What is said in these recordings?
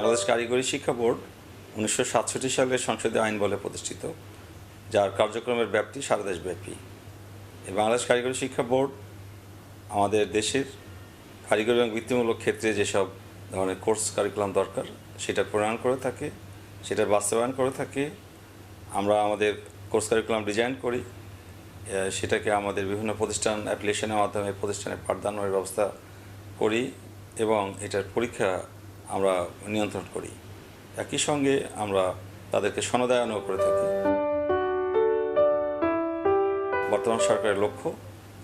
বাংলাদেশ কারিগরি শিক্ষা বোর্ড 1967 সালে সংসদীয় আইন বলে প্রতিষ্ঠিত, যার কার্যক্রমের ব্যাপ্তি সারা দেশব্যাপী। এই বাংলাদেশ কারিগরি শিক্ষা বোর্ড আমাদের দেশের কারিগরি এবং বৃত্তিমূলক ক্ষেত্রে যেসব ধরনের কোর্স কারিকুলাম দরকার সেটা প্রণয়ন করে থাকে, সেটার বাস্তবায়ন করে থাকে। আমরা আমাদের কোর্স কারিকুলাম ডিজাইন করি, সেটাকে আমাদের বিভিন্ন প্রতিষ্ঠান অ্যাপ্লিকেশনের মাধ্যমে প্রতিষ্ঠানে পাঠদানের ব্যবস্থা করি এবং এটার পরীক্ষা আমরা নিয়ন্ত্রণ করি। একই সঙ্গে আমরা তাদেরকে সনদায়নও করে থাকি। বর্তমান সরকারের লক্ষ্য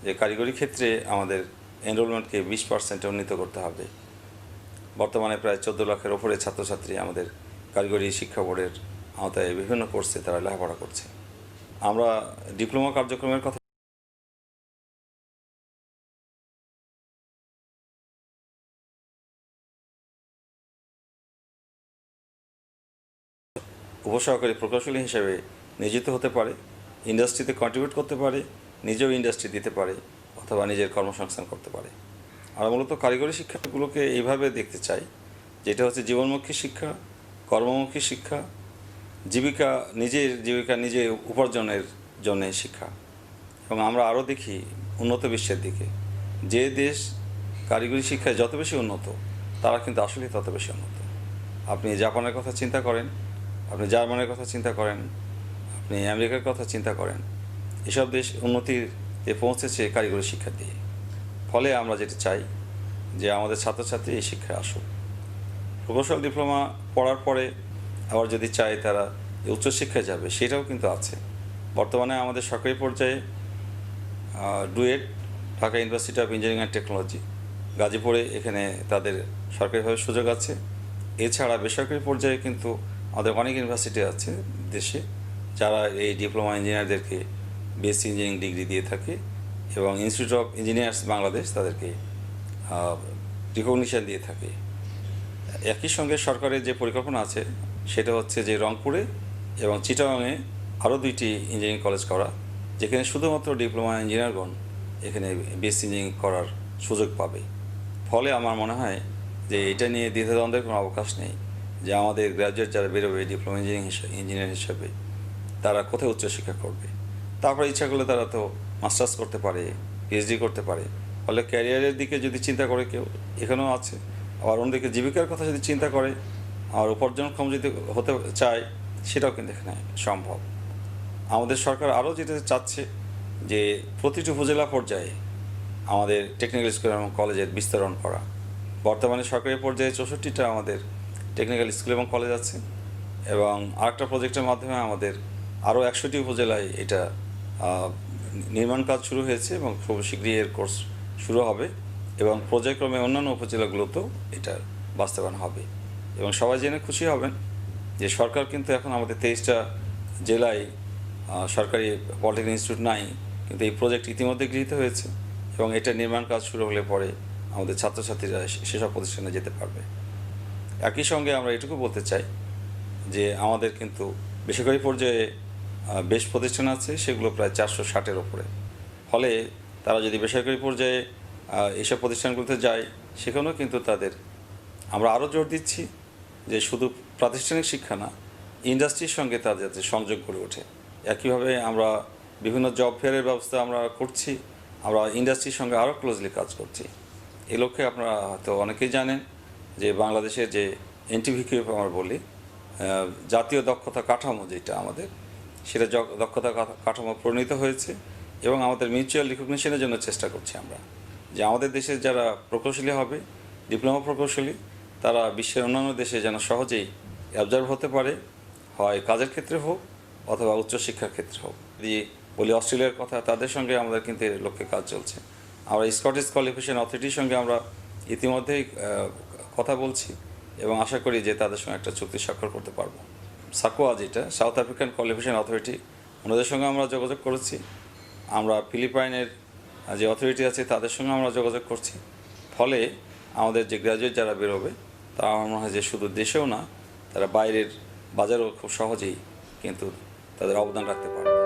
যে কারিগরি ক্ষেত্রে আমাদের এনরোলমেন্টকে 20% উন্নীত করতে হবে। বর্তমানে প্রায় 14 লাখের ওপরে ছাত্রছাত্রী আমাদের কারিগরি শিক্ষা বোর্ডের আওতায় বিভিন্ন কোর্সে তারা লেখাপড়া করছে। আমরা ডিপ্লোমা কার্যক্রমের কথা উপসহকারী প্রকৌশলী হিসেবে নিয়োজিত হতে পারে, ইন্ডাস্ট্রিতে কন্ট্রিবিউট করতে পারে, নিজেও ইন্ডাস্ট্রি দিতে পারে অথবা নিজের কর্মসংস্থান করতে পারে। আমরা মূলত কারিগরি শিক্ষাগুলোকে এইভাবে দেখতে চাই, যেটা হচ্ছে জীবনমুখী শিক্ষা, কর্মমুখী শিক্ষা, নিজের জীবিকা নিজে উপার্জনের জন্য শিক্ষা। এবং আমরা আরও দেখি উন্নত বিশ্বের দিকে, যে দেশ কারিগরি শিক্ষায় যত বেশি উন্নত তারা কিন্তু আসলেই তত বেশি উন্নত। আপনি জাপানের কথা চিন্তা করেন, আপনি জার্মানের কথা চিন্তা করেন, আপনি আমেরিকার কথা চিন্তা করেন, এসব দেশ উন্নতিতে পৌঁছেছে কারিগরি শিক্ষা দিয়ে। ফলে আমরা যেটা চাই যে আমাদের ছাত্রছাত্রী এই শিক্ষায় আসুক। প্রকৌশল ডিপ্লোমা পড়ার পরে আবার যদি চায় তারা উচ্চশিক্ষায় যাবে, সেটাও কিন্তু আছে। বর্তমানে আমাদের সরকারি পর্যায়ে duet, Dhaka university of engineering and technology, গাজীপুরে এখানে তাদের সরকারিভাবে সুযোগ আছে। এছাড়া বেসরকারি পর্যায়ে কিন্তু আমাদের অনেক ইউনিভার্সিটি আছে দেশে, যারা এই ডিপ্লোমা ইঞ্জিনিয়ারদেরকে বিএসসি ইঞ্জিনিয়ারিং ডিগ্রি দিয়ে থাকে এবং ইনস্টিটিউট অফ ইঞ্জিনিয়ার্স বাংলাদেশ তাদেরকে রিকগনিশন দিয়ে থাকে। একই সঙ্গে সরকারের যে পরিকল্পনা আছে সেটা হচ্ছে যে রংপুরে এবং চিটাগাংয়ে আরও 2টি ইঞ্জিনিয়ারিং কলেজ করা, যেখানে শুধুমাত্র ডিপ্লোমা ইঞ্জিনিয়ারগণ এখানে বিএসসি ইঞ্জিনিয়ারিং করার সুযোগ পাবে। ফলে আমার মনে হয় যে এটা নিয়ে দ্বিধাদ্বন্দ্বের কোনো অবকাশ নেই যে আমাদের গ্র্যাজুয়েট যারা বেরোবে ডিপ্লোমা ইঞ্জিনিয়ার হিসেবে তারা কোথায় উচ্চশিক্ষা করবে। তারপরে ইচ্ছা করলে তারা তো মাস্টার্স করতে পারে, পিএইচডি করতে পারে। ফলে ক্যারিয়ারের দিকে যদি চিন্তা করে কেউ এখানেও আছে, আবার অন্যদিকে জীবিকার কথা যদি চিন্তা করে আর উপার্জনক্ষম যদি হতে চায় সেটাও কিন্তু এখানে সম্ভব। আমাদের সরকার আরও যেটা চাচ্ছে যে প্রতিটি উপজেলা পর্যায়ে আমাদের টেকনিক্যাল স্কুল এবং কলেজের বিস্তরণ করা। বর্তমানে সরকারি পর্যায়ে 64টা আমাদের টেকনিক্যাল স্কুল এবং কলেজ আছে এবং আরেকটা প্রজেক্টের মাধ্যমে আমাদের আরও 100টি উপজেলায় এটা নির্মাণ কাজ শুরু হয়েছে এবং খুব শীঘ্রই এর কোর্স শুরু হবে এবং পর্যায়ক্রমে অন্যান্য উপজেলাগুলোতেও এটা বাস্তবায়ন হবে। এবং সবাই জেনে খুশি হবেন যে সরকার কিন্তু এখন আমাদের 23টা জেলায় সরকারি পলিটেকনিক ইনস্টিটিউট নাই, কিন্তু এই প্রজেক্ট ইতিমধ্যে গৃহীত হয়েছে এবং এটা নির্মাণ কাজ শুরু হলে পরে আমাদের ছাত্রছাত্রীরা সেসব প্রতিষ্ঠানে যেতে পারবে। একই সঙ্গে আমরা এটুকু বলতে চাই যে আমাদের কিন্তু বেসরকারি পর্যায়ে বেশ প্রতিষ্ঠান আছে, সেগুলো প্রায় 460-এর ওপরে। ফলে তারা যদি বেসরকারি পর্যায়ে এইসব প্রতিষ্ঠানগুলোতে যায় সেখানেও কিন্তু তাদের আমরা আরও জোর দিচ্ছি যে শুধু প্রাতিষ্ঠানিক শিক্ষা না, ইন্ডাস্ট্রির সঙ্গে তাদের যাতে সংযোগ গড়ে ওঠে। একইভাবে আমরা বিভিন্ন জব ফেয়ারের ব্যবস্থা আমরা করছি, আমরা ইন্ডাস্ট্রির সঙ্গে আরও ক্লোজলি কাজ করছি। এই লক্ষ্যে আপনারা হয়তো অনেকেই জানেন যে বাংলাদেশের যে এনটিভিকিউ আমরা বলি জাতীয় দক্ষতা কাঠামো, যেটা আমাদের সেটা দক্ষতা কাঠামো প্রণীত হয়েছে এবং আমাদের মিউচুয়াল রিকগনিশনের জন্য চেষ্টা করছি আমরা যে আমাদের দেশের যারা প্রকৌশলী হবে, ডিপ্লোমা প্রকৌশলী, তারা বিশ্বের অন্যান্য দেশে যেন সহজেই অবজার্ভ হতে পারে, হয় কাজের ক্ষেত্রে হোক অথবা উচ্চশিক্ষার ক্ষেত্রে হোক। যদি বলি অস্ট্রেলিয়ার কথা, তাদের সঙ্গে আমাদের কিন্তু এর লক্ষ্যে কাজ চলছে। আমরা স্কটিশ কোয়ালিফিকেশন অথরিটির সঙ্গে আমরা ইতিমধ্যেই কথা বলছি এবং আশা করি যে তাদের সঙ্গে একটা চুক্তি স্বাক্ষর করতে পারবো। সাকোয়া, যেটা সাউথ আফ্রিকান কোয়ালিফিকেশন অথরিটি, ওনাদের সঙ্গে আমরা যোগাযোগ করেছি। আমরা ফিলিপাইনের যে অথরিটি আছে তাদের সঙ্গে আমরা যোগাযোগ করছি। ফলে আমাদের যে গ্র্যাজুয়েট যারা বেরোবে তারা আমার মনে হয় যে শুধু দেশেও না, তারা বাইরের বাজারেও খুব সহজেই কিন্তু তাদের অবদান রাখতে পারবে।